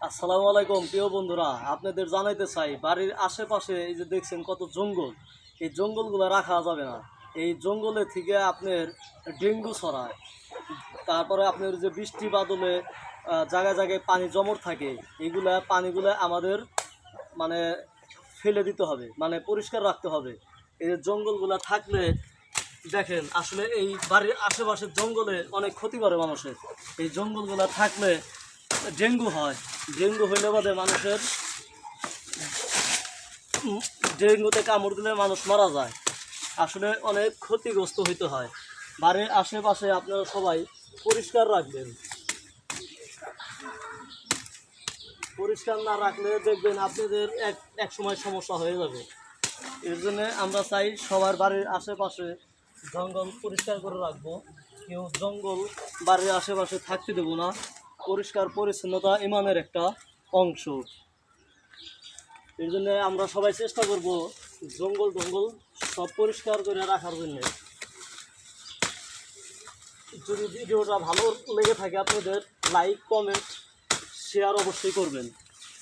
আসসালামু আলাইকুম প্রিয় বন্ধুরা, আপনাদের জানাইতে চাই বাড়ির আশেপাশে এই যে দেখছেন কত জঙ্গল, এই জঙ্গলগুলো রাখা যাবে না। এই জঙ্গলে থেকে আপনার ডেঙ্গু ছড়ায়। তারপরে আপনার যে বৃষ্টি বাদলে জায়গায় জায়গায় পানি জমর থাকে, এইগুলা পানিগুলো আমাদের মানে ফেলে দিতে হবে, মানে পরিষ্কার রাখতে হবে। এই যে জঙ্গলগুলা থাকলে দেখেন আসলে এই বাড়ির আশেপাশের জঙ্গলে অনেক ক্ষতি করে মানুষের। এই জঙ্গলগুলা থাকলে ডেঙ্গু হয়। ডেঙ্গু হইলে বাদে মানুষের ডেঙ্গুতে কামড় দিলে মানুষ মারা যায়। আসলে অনেক ক্ষতিগ্রস্ত হইতে হয়। বাড়ির আশেপাশে আপনারা সবাই পরিষ্কার রাখবেন। পরিষ্কার না রাখলে দেখবেন আপনাদের এক সময় সমস্যা হয়ে যাবে। এর জন্য আমরা চাই সবার বাড়ির আশেপাশে জঙ্গল পরিষ্কার করে রাখবো। কেউ জঙ্গল বাড়ির আশেপাশে থাকতে দেবো না। পরিষ্কার পরিচ্ছন্নতা ইমানের একটা অংশ। এর জন্য আমরা সবাই চেষ্টা করব জঙ্গল সব পরিষ্কার করে রাখার জন্য। যদি ভিডিওটা ভালো লেগে থাকে আপনাদের লাইক কমেন্ট শেয়ার অবশ্যই করবেন।